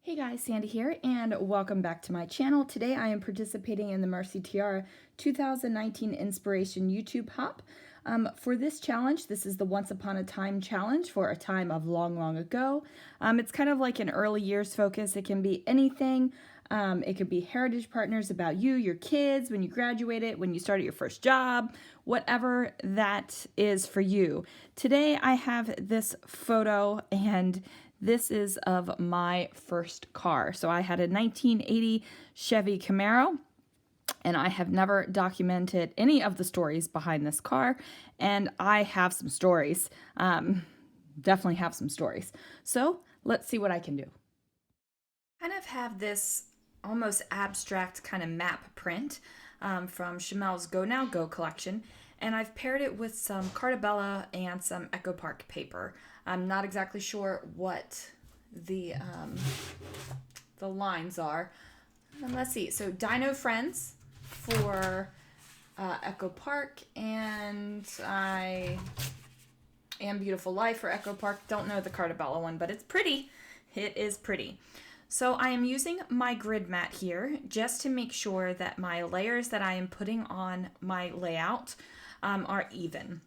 Hey guys, Sandy here, and welcome back to my channel. Today I am participating in the Mercy Tiara 2019 Inspiration YouTube Hop. For this challenge, this is the Once Upon a Time challenge for a time of long, long ago. It's kind of like an early years focus. It can be anything. It could be heritage partners about you, your kids, when you graduated, when you started your first job, whatever that is for you. Today I have this photo, and this is of my first car. So I had a 1980 Chevy Camaro, and I have never documented any of the stories behind this car, and I have some stories. Definitely have some stories. So let's see what I can do. Kind of have this almost abstract kind of map print from Chamel's Go Now Go collection, and I've paired it with some Cartabella and some Echo Park paper. I'm not exactly sure what the lines are. And let's see. So Dino Friends for Echo Park, and I Am Beautiful Life for Echo Park. Don't know the Cartabella one, but it's pretty. It is pretty. So I am using my grid mat here just to make sure that my layers that I am putting on my layout are even.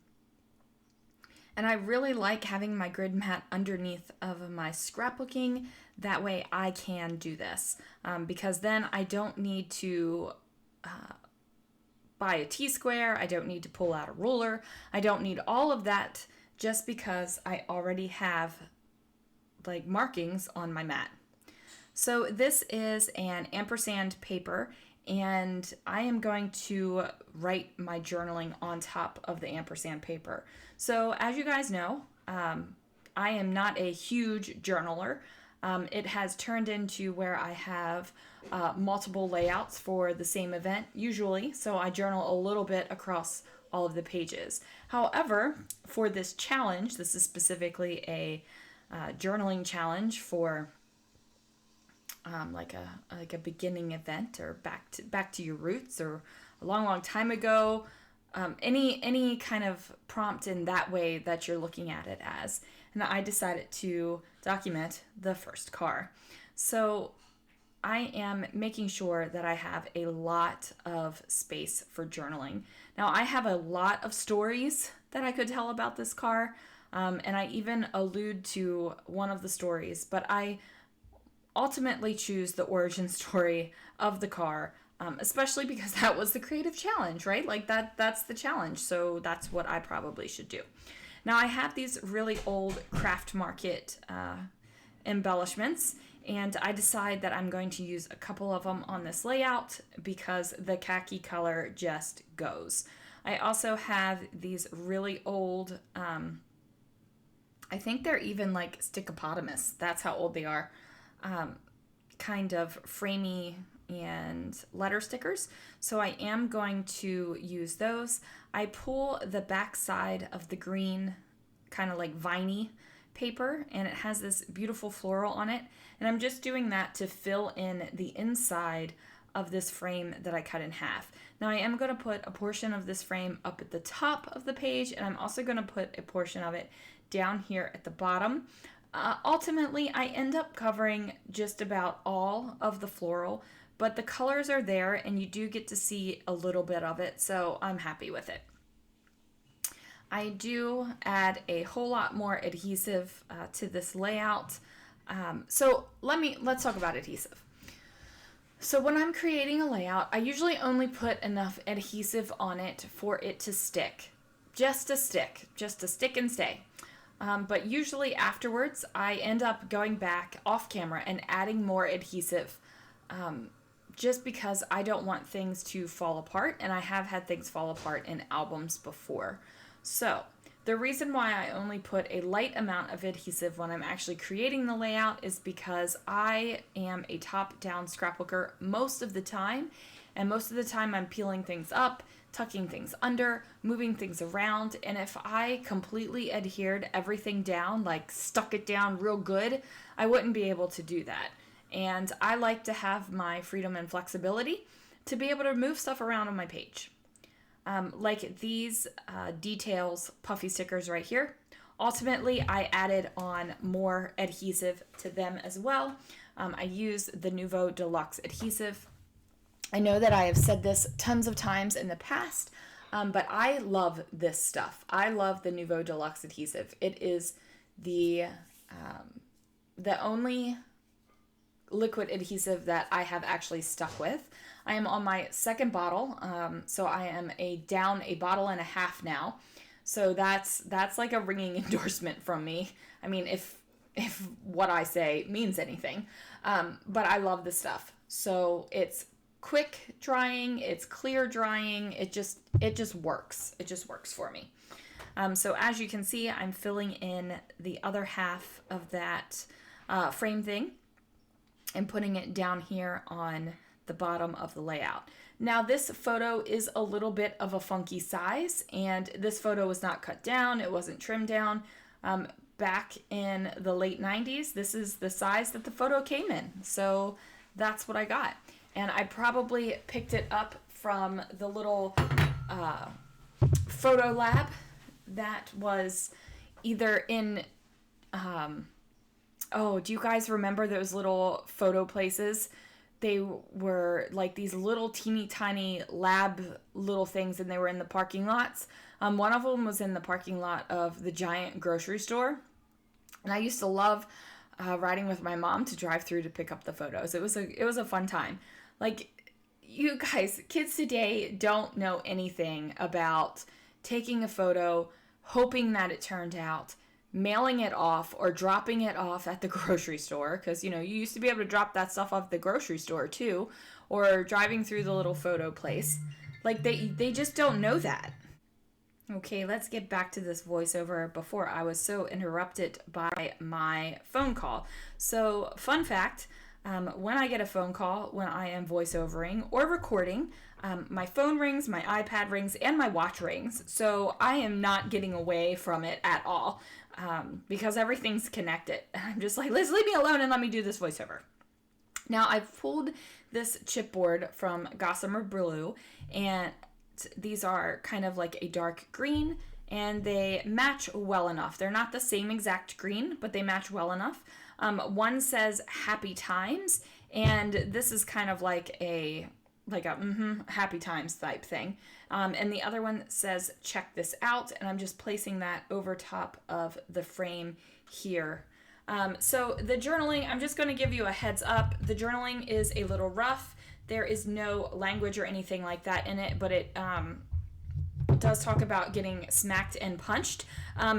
And I really like having my grid mat underneath of my scrapbooking. That way I can do this because then I don't need to buy a T-square. I don't need to pull out a ruler. I don't need all of that just because I already have like markings on my mat. So this is an ampersand paper, and I am going to write my journaling on top of the ampersand paper. So as you guys know, I am not a huge journaler. It has turned into where I have multiple layouts for the same event usually, so I journal a little bit across all of the pages. However, for this challenge, this is specifically a journaling challenge for like a beginning event, or back to your roots, or a long time ago, any kind of prompt in that way that you're looking at it as. And I decided to document the first car. So I am making sure that I have a lot of space for journaling. Now I have a lot of stories that I could tell about this car, and I even allude to one of the stories, but I ultimately choose the origin story of the car, especially because that was the creative challenge, right? Like that's the challenge, so that's what I probably should do. Now I have these really old craft market embellishments, and I decide that I'm going to use a couple of them on this layout because the khaki color just goes. I also have these really old, I think they're even like stickopotamus, that's how old they are, kind of framey and letter stickers. So I am going to use those. I pull the back side of the green kind of like viney paper, and it has this beautiful floral on it. And I'm just doing that to fill in the inside of this frame that I cut in half. Now I am going to put a portion of this frame up at the top of the page, and I'm also going to put a portion of it down here at the bottom. Ultimately, I end up covering just about all of the floral, but the colors are there and you do get to see a little bit of it, so I'm happy with it. I do add a whole lot more adhesive to this layout. So let's talk about adhesive. So when I'm creating a layout, I usually only put enough adhesive on it for it to stick. Just to stick and stay. But usually afterwards, I end up going back off camera and adding more adhesive just because I don't want things to fall apart, and I have had things fall apart in albums before. So the reason why I only put a light amount of adhesive when I'm actually creating the layout is because I am a top-down scrapbooker most of the time, and most of the time I'm peeling things up, tucking things under, moving things around, and if I completely adhered everything down, like stuck it down real good, I wouldn't be able to do that. And I like to have my freedom and flexibility to be able to move stuff around on my page. Like these details puffy stickers right here. Ultimately, I added on more adhesive to them as well. I use the Nouveau Deluxe adhesive. I know that I have said this tons of times in the past, but I love this stuff. I love the Nouveau Deluxe adhesive. It is the only liquid adhesive that I have actually stuck with. I am on my second bottle, so I am down a bottle and a half now. So that's like a ringing endorsement from me. I mean, if what I say means anything, but I love this stuff. So it's quick drying, it's clear drying. It just works. It just works for me. So as you can see, I'm filling in the other half of that frame thing and putting it down here on the bottom of the layout. Now this photo is a little bit of a funky size, and this photo was not cut down, it wasn't trimmed down. Back in the late 90s, this is the size that the photo came in. So that's what I got. And I probably picked it up from the little photo lab that was either in oh, do you guys remember those little photo places? They were like these little teeny tiny lab little things, and they were in the parking lots. One of them was in the parking lot of the giant grocery store. And I used to love riding with my mom to drive through to pick up the photos. It was a fun time. Like, you guys, kids today don't know anything about taking a photo, hoping that it turned out, mailing it off, or dropping it off at the grocery store, because you used to be able to drop that stuff off at the grocery store too, or driving through the little photo place. Like, they just don't know that. Okay, let's get back to this voiceover before I was so interrupted by my phone call. So, fun fact, when I get a phone call when I am voiceovering or recording, my phone rings, my iPad rings, and my watch rings. So I am not getting away from it at all, because everything's connected. I'm just like, let's leave me alone and let me do this voiceover. Now, I've pulled this chipboard from Gossamer Blue, and these are kind of like a dark green, and they match well enough. They're not the same exact green, but they match well enough. One says Happy Times, and this is kind of like a Happy Times type thing. And the other one says Check This Out, and I'm just placing that over top of the frame here. So the journaling, I'm just going to give you a heads up. The journaling is a little rough. There is no language or anything like that in it, but it does talk about getting smacked and punched.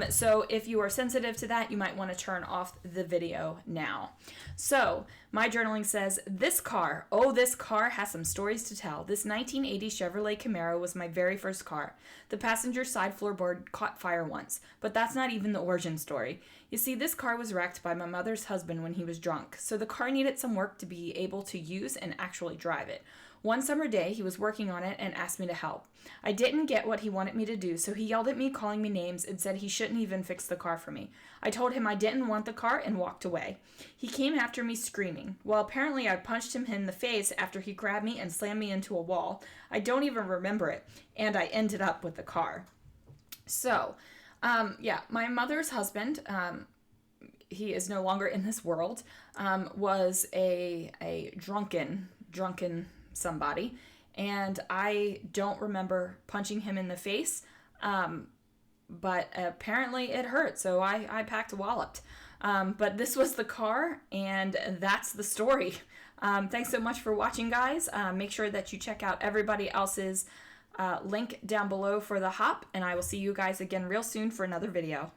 So if you are sensitive to that, you might want to turn off the video now. So my journaling says, this car has some stories to tell. This 1980 Chevrolet Camaro was my very first car. The passenger side floorboard caught fire once, but that's not even the origin story. You see, this car was wrecked by my mother's husband when he was drunk, so the car needed some work to be able to use and actually drive it. One summer day, he was working on it and asked me to help. I didn't get what he wanted me to do, so he yelled at me, calling me names, and said he shouldn't even fix the car for me. I told him I didn't want the car and walked away. He came after me screaming. Well, apparently I punched him in the face after he grabbed me and slammed me into a wall. I don't even remember it, and I ended up with the car. So, my mother's husband, he is no longer in this world, was a drunken somebody, and I don't remember punching him in the face, but apparently it hurt, so I packed a walloped. But this was the car, and that's the story. Thanks so much for watching, guys. Make sure that you check out everybody else's link down below for the hop, and I will see you guys again real soon for another video.